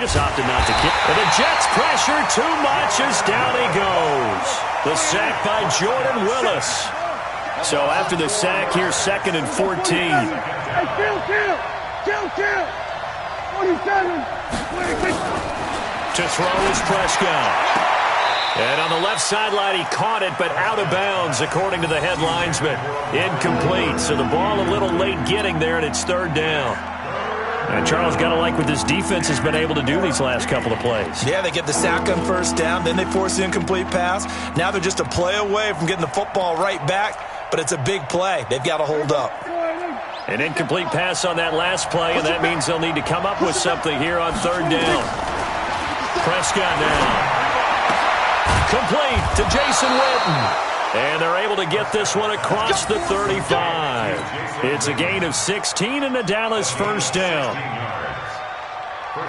just opted not to kick. And the Jets pressure too much as down he goes. The sack by Jordan Willis. So after the sack, here's 2nd and 14. Kill. 47. To throw is Prescott. And on the left sideline, he caught it, but out of bounds, according to the head linesman. Incomplete. So the ball a little late getting there, and it's 3rd down. And Charles, got to like what this defense has been able to do these last couple of plays. Yeah, they get the sack on 1st down, then they force the incomplete pass. Now they're just a play away from getting the football right back, but it's a big play. They've got to hold up. An incomplete pass on that last play, and that means they'll need to come up with something here on 3rd down. Prescott now. Complete to Jason Witten. And they're able to get this one across the 35. It's a gain of 16 and a Dallas 1st down.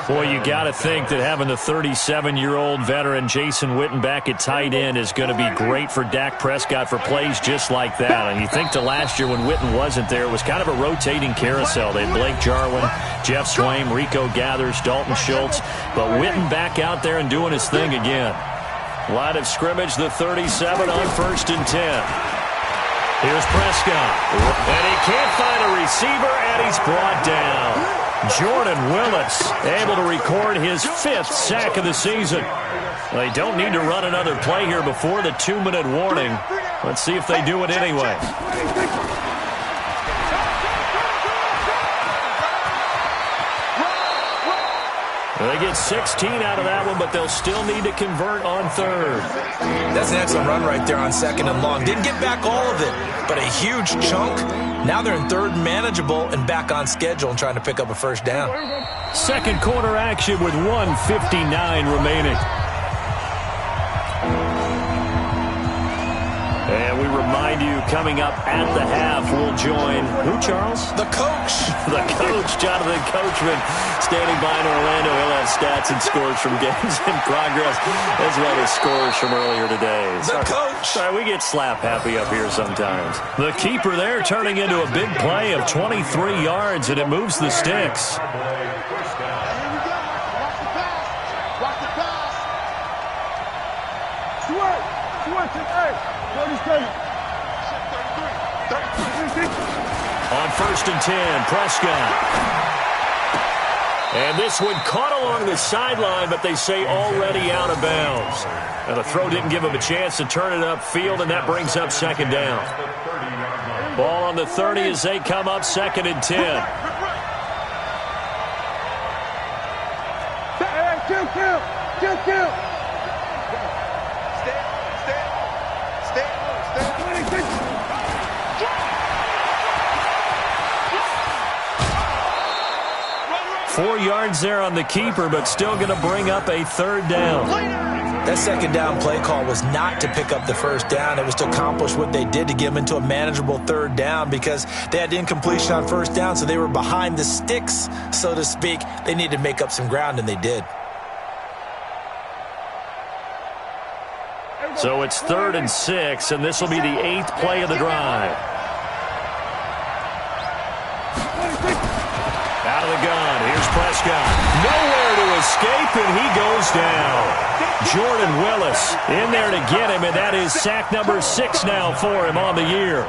Boy, you got to think that having the 37-year-old veteran Jason Witten back at tight end is going to be great for Dak Prescott for plays just like that. And you think to last year when Witten wasn't there, it was kind of a rotating carousel. They had Blake Jarwin, Jeff Swaim, Rico Gathers, Dalton Schultz. But Witten back out there and doing his thing again. Line of scrimmage, the 37 on 1st and 10. Here's Prescott. And he can't find a receiver, and he's brought down. Jordan Willis able to record his 5th sack of the season. They don't need to run another play here before the 2-minute warning. Let's see if they do it anyway. They get 16 out of that one, but they'll still need to convert on 3rd. That's an excellent run right there on 2nd and long. Didn't get back all of it, but a huge chunk. Now they're in 3rd and manageable and back on schedule and trying to pick up a 1st down. 2nd quarter action with 1:59 remaining. And we remind you, coming up at the half, we'll join who, Charles? The coach. The coach, Jonathan Coachman, standing by in Orlando. He'll have stats and scores from games in progress, as well as scores from earlier today. The coach. Sorry, we get slap happy up here sometimes. The keeper there turning into a big play of 23 yards, and it moves the sticks. On 1st and 10, Prescott. And this one caught along the sideline, but they say already out of bounds. And the throw didn't give him a chance to turn it upfield, and that brings up 2nd down. Ball on the 30 as they come up 2nd and 10. Kill. 4 yards there on the keeper, but still going to bring up a 3rd down. That 2nd down play call was not to pick up the 1st down. It was to accomplish what they did to get them into a manageable 3rd down because they had incompletion on 1st down, so they were behind the sticks, so to speak. They needed to make up some ground, and they did. So it's 3rd and 6, and this will be the 8th play of the drive. Out of the gun, here's Prescott. Nowhere to escape, and he goes down. Jordan Willis in there to get him, and that is sack number 6 now for him on the year.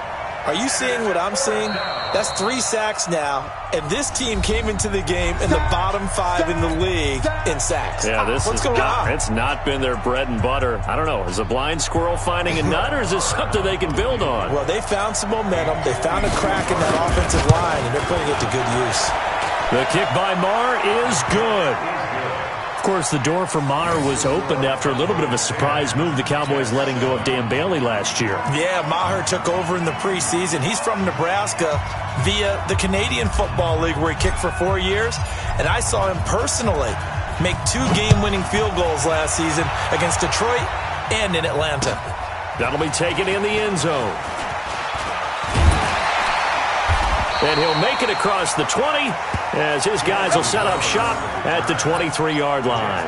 Are you seeing what I'm seeing? That's 3 sacks now, and this team came into the game in the bottom 5 in the league in sacks. Yeah, What's going on? It's not been their bread and butter. I don't know. Is a blind squirrel finding a nut, or is this something they can build on? Well, they found some momentum. They found a crack in that offensive line, and they're putting it to good use. The kick by Maher is good. Of course, the door for Maher was opened after a little bit of a surprise move, the Cowboys letting go of Dan Bailey last year. Yeah, Maher took over in the preseason. He's from Nebraska via the Canadian Football League, where he kicked for 4 years. And I saw him personally make 2 game-winning field goals last season against Detroit and in Atlanta. That'll be taken in the end zone. And he'll make it across the 20 as his guys will set up shop at the 23-yard line.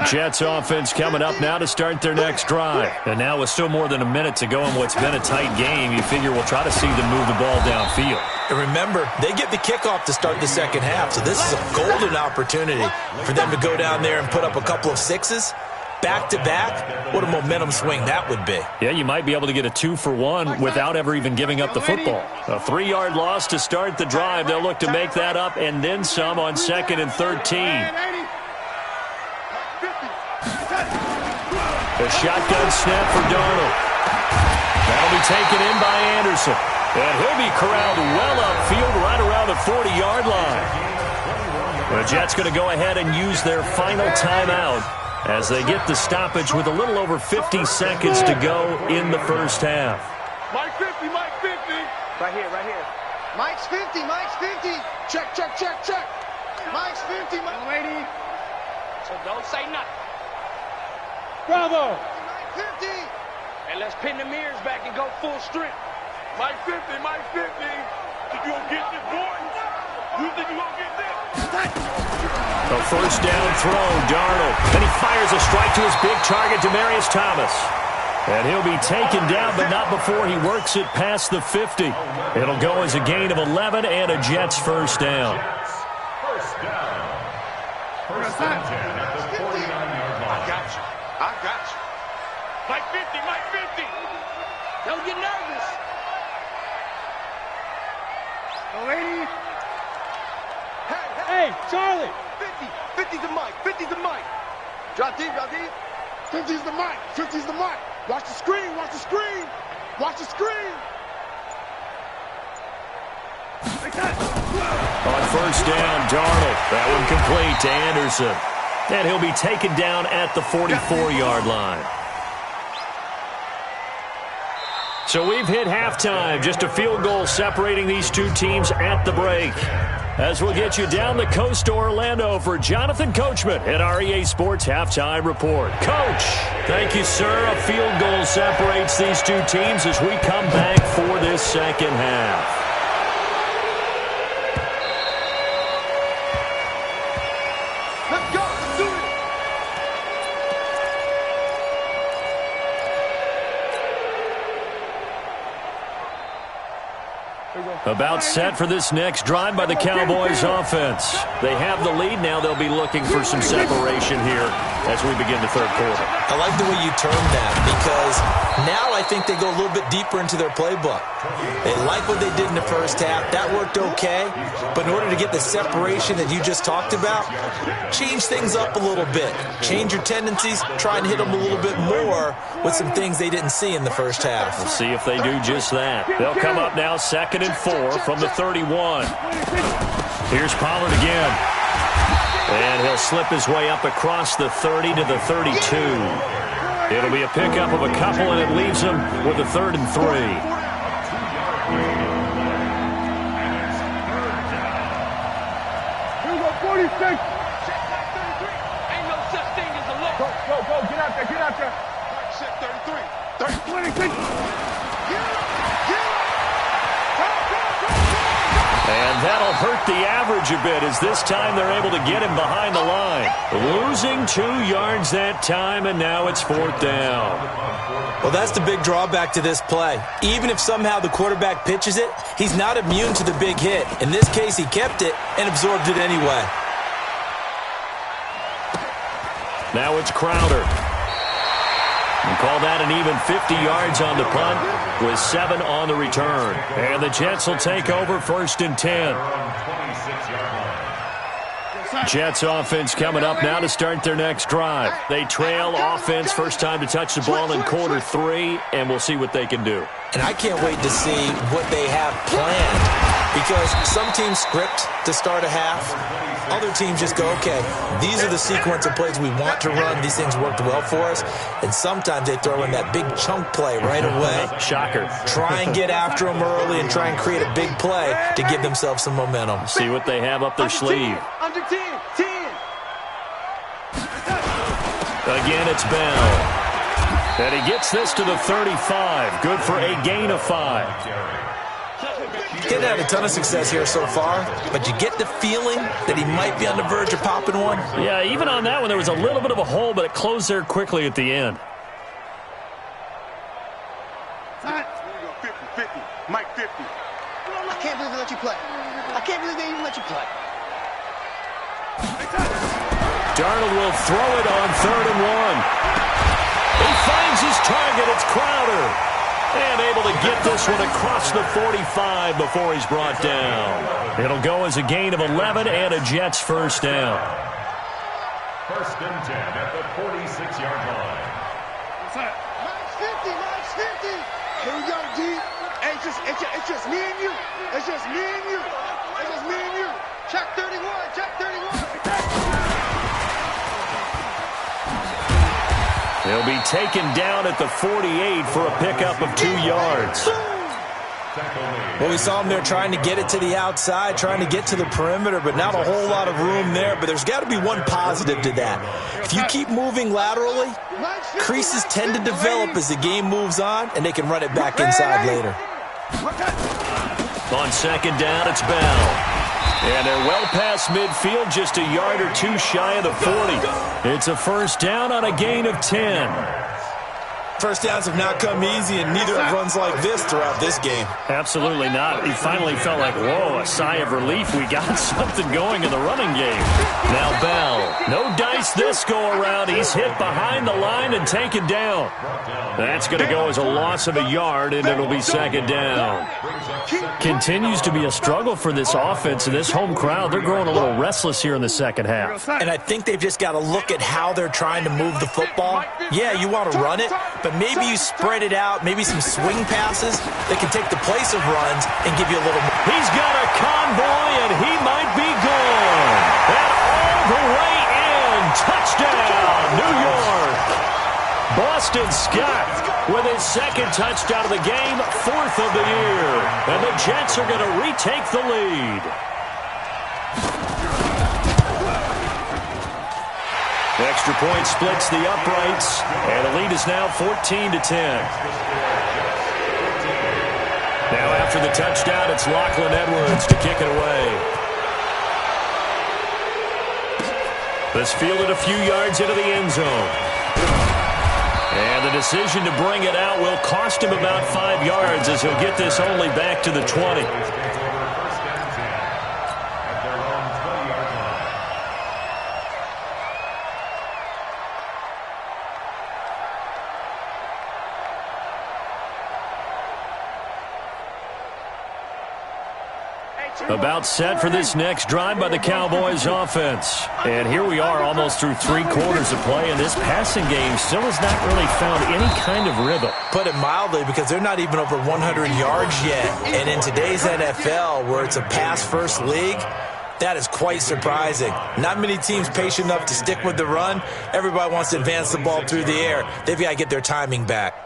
Jets offense coming up now to start their next drive. And now with still more than a minute to go in what's been a tight game, you figure we'll try to see them move the ball downfield. And remember, they get the kickoff to start the second half, so this is a golden opportunity for them to go down there and put up a couple of sixes. Back-to-back, what a momentum swing that would be. Yeah, you might be able to get a 2-for-1 without ever even giving up the football. A 3-yard loss to start the drive. They'll look to make that up and then some on 2nd and 13. A shotgun snap for Darnold. That'll be taken in by Anderson. And he'll be corralled well upfield right around the 40-yard line. The Jets going to go ahead and use their final timeout as they get the stoppage with a little over 50 seconds to go in the first half. Mike 50, Mike 50. Right here, right here. Mike's 50, Mike's 50. Check, check, check, check. Mike's 50, Mike. Lady. So don't say nothing. Bravo. Mike 50. And let's pin the mirrors back and go full strength. Mike 50, Mike 50. Think you gonna get this, boy? You think you gonna get this? A first down throw, Darnold. And he fires a strike to his big target, Demaryius Thomas. And he'll be taken down, but not before he works it past the 50. It'll go as a gain of 11 and a Jets first down. First down. First and 10 at the 49-yard line. I got you. I got you. Mike 50, Mike 50. Don't get nervous. No, lady. Hey, Charlie. 50. 50's the Mike. 50's the Mike. Drop deep, drop deep. 50's the Mike. 50's the Mike. Watch the screen. Watch the screen. Watch the screen. On first down, Darnold. That one complete to Anderson. And he'll be taken down at the 44-yard line. So we've hit halftime. Just a field goal separating these two teams at the break. As we'll get you down the coast to Orlando for Jonathan Coachman at our EA Sports Halftime Report. Coach, thank you, sir. A field goal separates these two teams as we come back for this second half. Let's go. Let's do it. About set for this next drive by the Cowboys offense. They have the lead. Now they'll be looking for some separation here as we begin the third quarter. I like the way you termed that because now I think they go a little bit deeper into their playbook. They like what they did in the first half. That worked okay. But in order to get the separation that you just talked about, change things up a little bit. Change your tendencies. Try and hit them a little bit more with some things they didn't see in the first half. We'll see if they do just that. They'll come up now 2nd and 4 from the 31. Here's Pollard again. And he'll slip his way up across the 30 to the 32. It'll be a pickup of a couple, and it leaves him with a 3rd and 3. Here we go, 46. Ain't no such thing as a look. Go, get out there, get out there. Set 33. 26. And that'll hurt the average a bit as this time they're able to get him behind the line. Losing 2 yards that time, and now it's 4th down. Well, that's the big drawback to this play. Even if somehow the quarterback pitches it, he's not immune to the big hit. In this case, he kept it and absorbed it anyway. Now it's Crowder. And call that an even 50 yards on the punt with 7 on the return. And the Jets will take over 1st and 10. Jets offense coming up now to start their next drive. They trail offense, first time to touch the ball in quarter 3, and we'll see what they can do. And I can't wait to see what they have planned because some teams script to start a half. Other teams just go, okay, these are the sequence of plays we want to run. These things worked well for us. And sometimes they throw in that big chunk play right away. Shocker. Try and get after them early and try and create a big play to give themselves some momentum. See what they have up their sleeve. Under 10. 10. Again, it's Bell. And he gets this to the 35. Good for a gain of 5. He hasn't had a ton of success here so far, but you get the feeling that he might be on the verge of popping one. Yeah, even on that one, there was a little bit of a hole, but it closed there quickly at the end. 50-50. Mike 50. I can't believe they let you play. I can't believe they even let you play. Darnold will throw it on 3rd and 1. He finds his target. It's Crowder. And able to get this one across the 45 before he's brought down. It'll go as a gain of 11 and a Jets first down. 1st and 10 at the 46-yard line. Mike's 50, Mike's 50. Here we go, D. Hey, it's just me and you. It's just me and you. It's just me and you. Check 31, check 31. He'll be taken down at the 48 for a pickup of 2 yards. Well, we saw him there trying to get it to the outside, trying to get to the perimeter, but not a whole lot of room there. But there's got to be one positive to that. If you keep moving laterally, creases tend to develop as the game moves on, and they can run it back inside later. On 2nd down, it's Bell. And they're well past midfield, just a yard or 2 shy of the 40. It's a first down on a gain of 10. First downs have not come easy, and neither have runs like this throughout this game. Absolutely not. He finally felt like, whoa, a sigh of relief. We got something going in the running game. Now Bell. No dice this go-around. He's hit behind the line and taken down. That's going to go as a loss of a yard, and it'll be 2nd down. Continues to be a struggle for this offense, and this home crowd, they're growing a little restless here in the second half. And I think they've just got to look at how they're trying to move the football. Yeah, you want to run it, but maybe you spread it out, maybe some swing passes that can take the place of runs and give you a little more. He's got a convoy, and he might be gone. And all the way in. Touchdown, New York. Boston Scott with his 2nd touchdown of the game, 4th of the year. And the Jets are going to retake the lead. Extra point splits the uprights, and the lead is now 14-10. Now after the touchdown, it's Lachlan Edwards to kick it away. This fielded a few yards into the end zone. And the decision to bring it out will cost him about 5 yards as he'll get this only back to the 20. About set for this next drive by the Cowboys offense. And here we are almost through 3 quarters of play, and this passing game still has not really found any kind of rhythm. Put it mildly, because they're not even over 100 yards yet. And in today's NFL, where it's a pass-first league, that is quite surprising. Not many teams patient enough to stick with the run. Everybody wants to advance the ball through the air. They've got to get their timing back.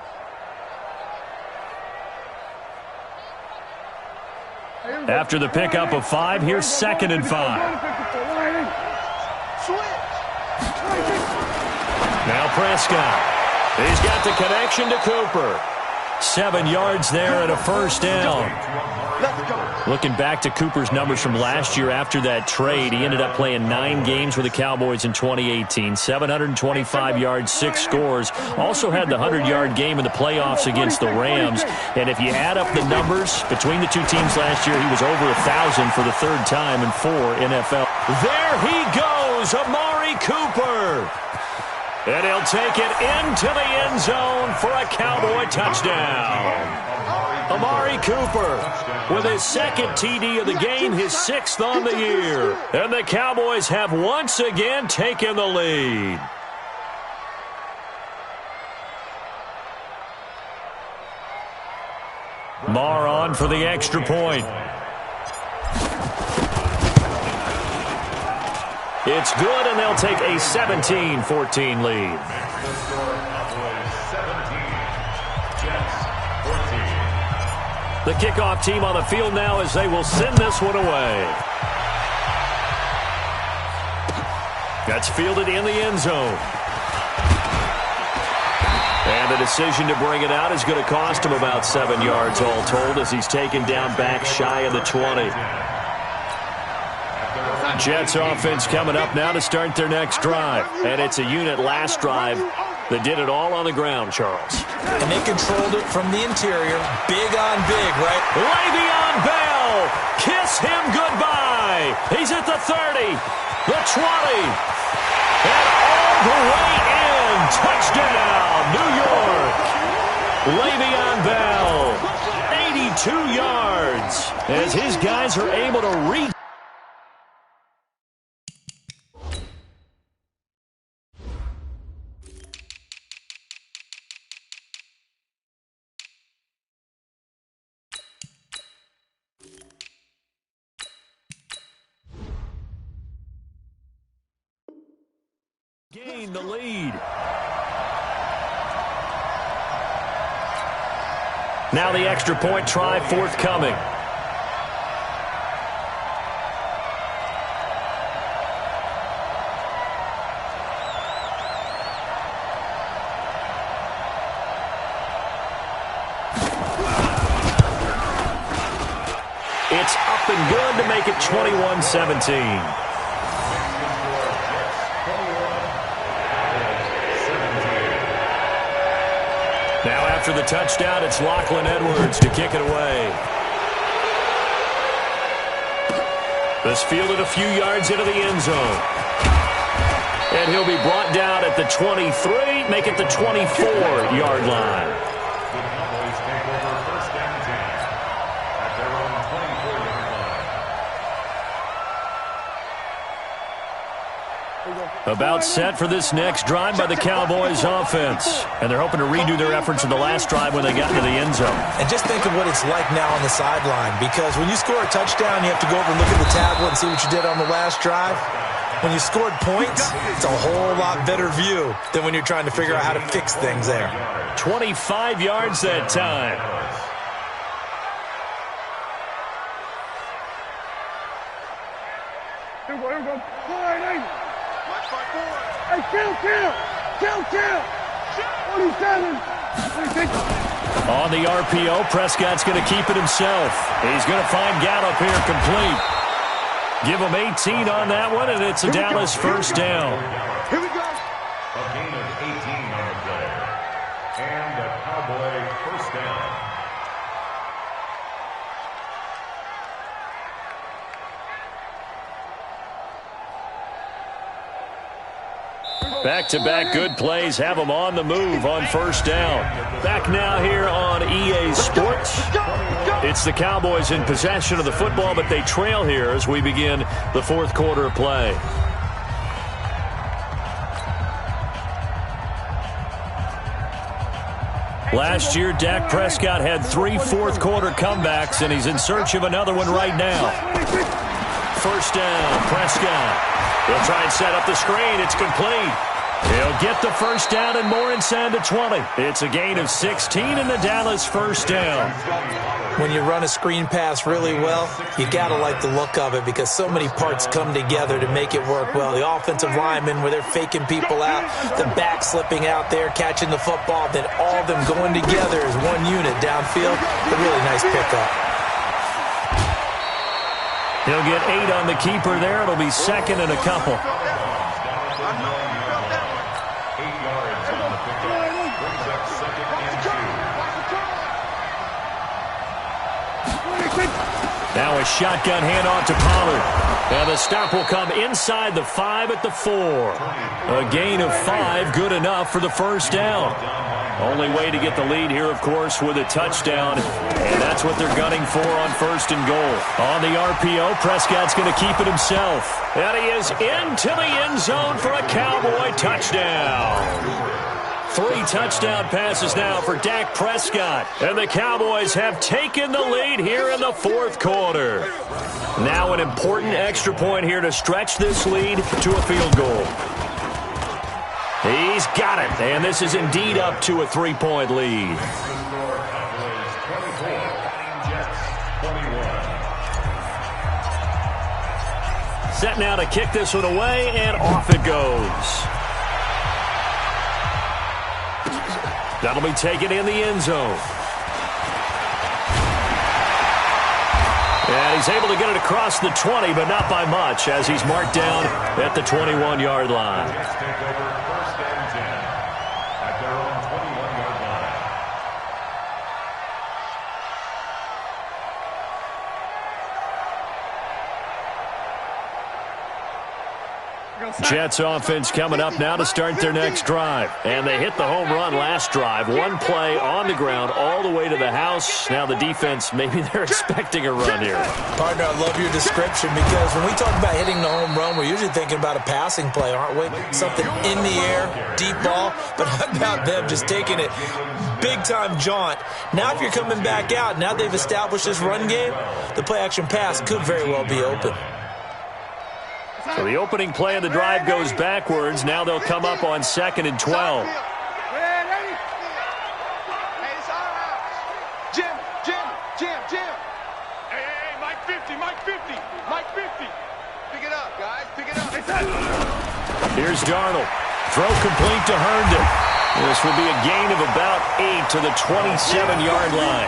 After the pickup of 5, here's 2nd and 5. Now Prescott. He's got the connection to Cooper. 7 yards there and a first down. Looking back to Cooper's numbers from last year after that trade, he ended up playing 9 games with the Cowboys in 2018. 725 yards, 6 scores. Also had the 100-yard game in the playoffs against the Rams. And if you add up the numbers between the 2 teams last year, he was over 1,000 for the 3rd time in 4 NFL. There he goes, Amari Cooper. And he'll take it into the end zone for a Cowboy touchdown. Amari Cooper with his 2nd TD of the game, his 6th on the year. And the Cowboys have once again taken the lead. Marr on for the extra point. It's good, and they'll take a 17-14 lead. The kickoff team on the field now as they will send this one away. That's fielded in the end zone. And And the decision to bring it out is going to cost him about 7 yards all told as he's taken down back shy of the 20. Jets offense coming up now to start their next drive. And it's a unit last drive that did it all on the ground, Charles. And they controlled it from the interior. Big on big, right? Le'Veon Bell, kiss him goodbye. He's at the 30, the 20, and all the way in. Touchdown, New York. Le'Veon Bell, 82 yards, as his guys are able to reach. Gain the lead. Now the extra point try forthcoming. It's up and good to make it 21-17. Now after the touchdown, it's Lachlan Edwards to kick it away. This fielded a few yards into the end zone. And he'll be brought down at the 23, make it the 24-yard line. The Cowboys take over first down 10 at their own 24-yard line. About set for this next drive by the Cowboys offense. And they're hoping to redo their efforts in the last drive when they got into the end zone. And just think of what it's like now on the sideline, because when you score a touchdown, you have to go over and look at the tablet and see what you did on the last drive. When you scored points, it's a whole lot better view than when you're trying to figure out how to fix things there. 25 yards that time. Here we go. All right, hey, kill. 27. On the RPO, Prescott's going to keep it himself. He's going to find Gallup here complete. Give him 18 on that one, and it's a Dallas first down. Here we go. A gain of 18 on the play. And a Cowboy first down. Back-to-back good plays have them on the move on first down. Back now here on EA Sports. It's the Cowboys in possession of the football, but they trail here as we begin the fourth quarter of play. Last year, Dak Prescott had 3 fourth-quarter comebacks, and he's in search of another one right now. First down, Prescott. He'll try and set up the screen. It's complete. He'll get the first down and more inside the 20. It's a gain of 16 and the Dallas first down. When you run a screen pass really well, you got to like the look of it because so many parts come together to make it work well. The offensive linemen, where they're faking people out, the back slipping out there, catching the football, then all of them going together as one unit downfield. A really nice pickup. He'll get 8 on the keeper there. It'll be second and a couple. 8 yards on the pickup. Brings up second and 2. Now a shotgun handoff to Pollard. And the stop will come inside the 5 at the 4. A gain of 5, good enough for the first down. Only way to get the lead here, of course, with a touchdown. And that's what they're gunning for on first and goal. On the RPO, Prescott's going to keep it himself. And he is into the end zone for a Cowboy touchdown. 3 touchdown passes now for Dak Prescott. And the Cowboys have taken the lead here in the fourth quarter. Now an important extra point here to stretch this lead to a field goal. He's got it, and this is indeed up to a 3-point lead. Set now to kick this one away, and off it goes. That'll be taken in the end zone. And he's able to get it across the 20, but not by much, as he's marked down at the 21-yard line. Jets take over first and 10 at their own 21-yard line. Jets offense coming up now to start their next drive. And they hit the home run last drive. One play on the ground all the way to the house. Now the defense, maybe they're expecting a run here. Partner, I love your description because when we talk about hitting the home run, we're usually thinking about a passing play, aren't we? Something in the air, deep ball. But how about them just taking it big-time jaunt? Now if you're coming back out, now they've established this run game, the play-action pass could very well be open. So the opening play of the drive goes backwards. Now they'll come up on 2nd and 12. Hey, it's our house. Jim. Hey, Mike 50. Mike 50. Pick it up, guys. Pick it up. Here's Darnold. Throw complete to Herndon. This will be a gain of about 8 to the 27-yard line.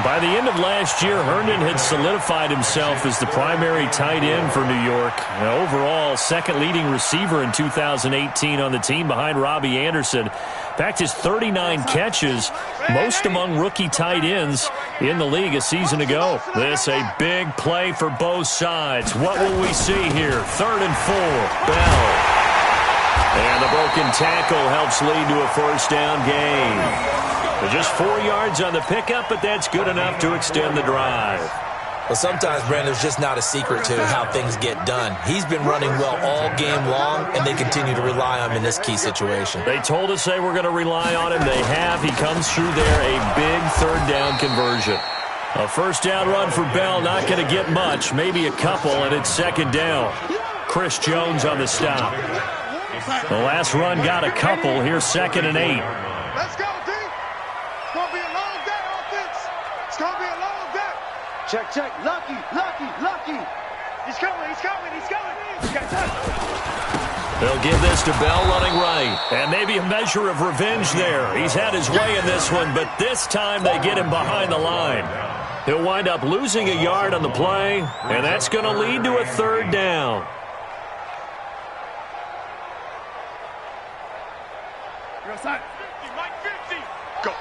By the end of last year, Herndon had solidified himself as the primary tight end for New York. Overall, second leading receiver in 2018 on the team behind Robbie Anderson. In fact, his 39 catches, most among rookie tight ends in the league a season ago. This a big play for both sides. What will we see here? 3rd and 4. Bell. And the broken tackle helps lead to a first down gain. Just 4 yards on the pickup, but that's good enough to extend the drive. Well, sometimes, Brandon, there's just not a secret to how things get done. He's been running well all game long, and they continue to rely on him in this key situation. They told us they were going to rely on him. They have. He comes through there, a big 3rd down conversion. A first down run for Bell, not going to get much, maybe a couple, and it's 2nd down. Chris Jones on the stop. The last run got a couple. Here's 2nd and 8. Let's go, D. It's going to be a long day, offense. It's going to be a long day. Check. Lucky. He's coming. They'll give this to Bell running right. And maybe a measure of revenge there. He's had his way in this one, but this time they get him behind the line. He'll wind up losing a yard on the play, and that's going to lead to a 3rd down. Mike 50. Go.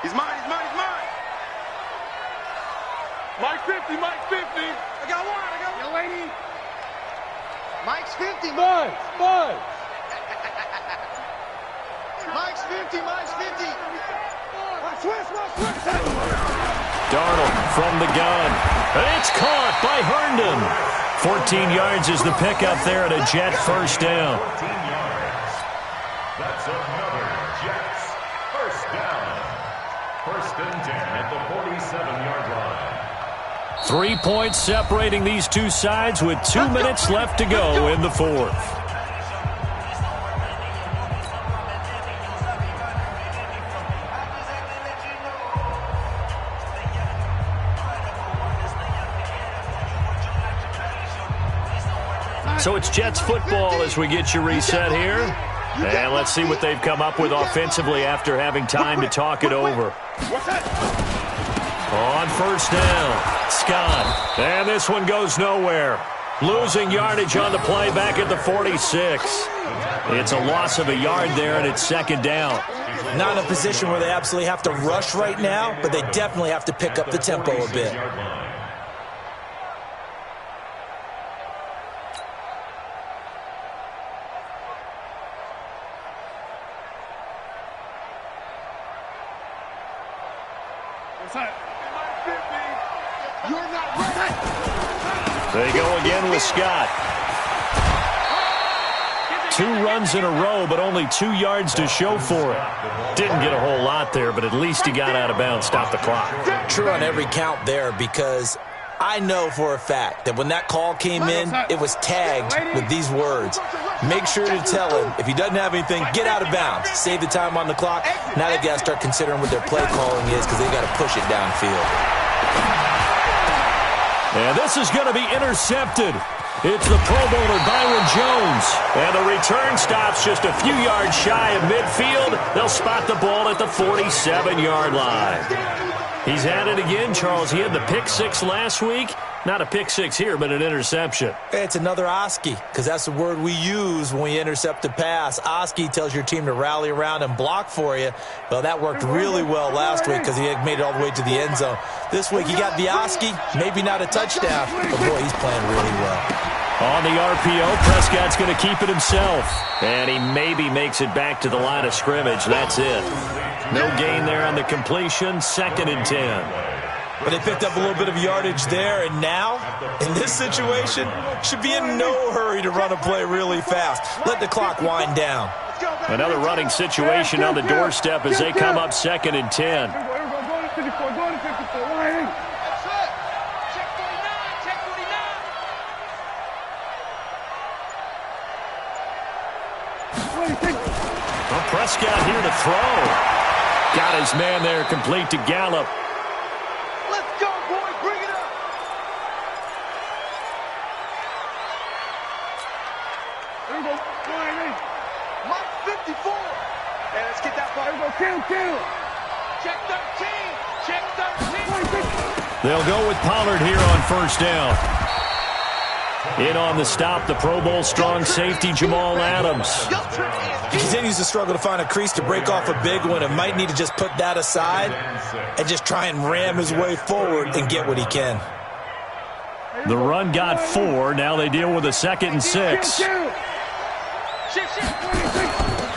He's mine. Mike 50. I got one. Yo, lady. Mike's 50. Mine. Mike's 50. My switch. Darnold from the gun. And it's caught by Herndon. 14 yards is the pickup there at a Jet first down. 14 yards. That's another Jets first down. 1st and 10 at the 47-yard line. 3 points separating these two sides with 2 minutes left to go in the 4th. So it's Jets football as we get you reset here. And let's see what they've come up with offensively after having time to talk it over. On first down, Scott. And this one goes nowhere. Losing yardage on the play back at the 46. It's a loss of a yard there, and it's 2nd down. Not in a position where they absolutely have to rush right now, but they definitely have to pick up the tempo a bit. You're not ready. They go again with Scott. 2 runs in a row, but only 2 yards to show for it. Didn't get a whole lot there, but at least he got out of bounds, stopped the clock. True on every count there, because I know for a fact that when that call came in, it was tagged with these words. Make sure to tell him, if he doesn't have anything, get out of bounds. Save the time on the clock. Now they've got to start considering what their play calling is because they've got to push it downfield. And this is going to be intercepted. It's the Pro Bowler Byron Jones. And the return stops just a few yards shy of midfield. They'll spot the ball at the 47-yard line. He's at it again, Charles. He had the pick six last week. Not a pick six here, but an interception. It's another Oski, because that's the word we use when we intercept a pass. Oski tells your team to rally around and block for you. Well, that worked really well last week because he had made it all the way to the end zone. This week he got the Oski, maybe not a touchdown, but boy, he's playing really well. On the RPO, Prescott's going to keep it himself. And he maybe makes it back to the line of scrimmage. That's it. No gain there on the completion. 2nd and 10. But they picked up a little bit of yardage there, and now, in this situation, should be in no hurry to run a play really fast. Let the clock wind down. Another running situation on the doorstep as they come up 2nd and 10. Well, Prescott here to throw. Got his man there, complete to Gallup. Let's go, boys. Bring it up. There we go. Mike 54. Hey, let's get that ball. There we go. Kill. Check 13. Check 13. They'll go with Pollard here on 1st down. In on the stop, the Pro Bowl strong safety Jamal Adams. He continues to struggle to find a crease to break off a big one and might need to just put that aside and just try and ram his way forward and get what he can. The run got 4. Now they deal with a 2nd and 6.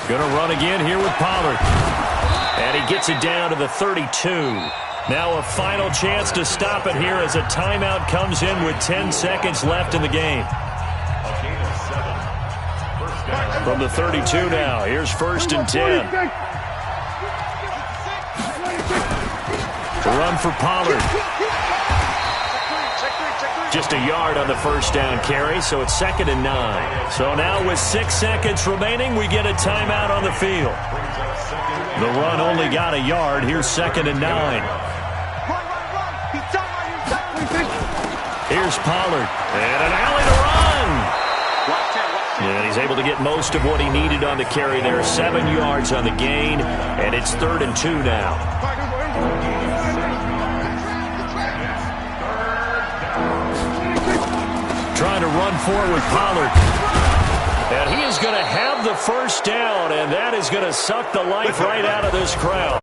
Gonna run again here with Pollard. And he gets it down to the 32. Now a final chance to stop it here as a timeout comes in with 10 seconds left in the game. From the 32 now, here's 1st and 10. The run for Pollard. Just a yard on the 1st down carry, so it's 2nd and 9. So now with 6 seconds remaining, we get a timeout on the field. The run only got a yard. Here's 2nd and 9. Here's Pollard. And an alley to run. And he's able to get most of what he needed on the carry there. 7 yards on the gain. And it's 3rd and 2 now. Trying to run forward, Pollard. And he is going to have the 1st down, and that is going to suck the life right out of this crowd.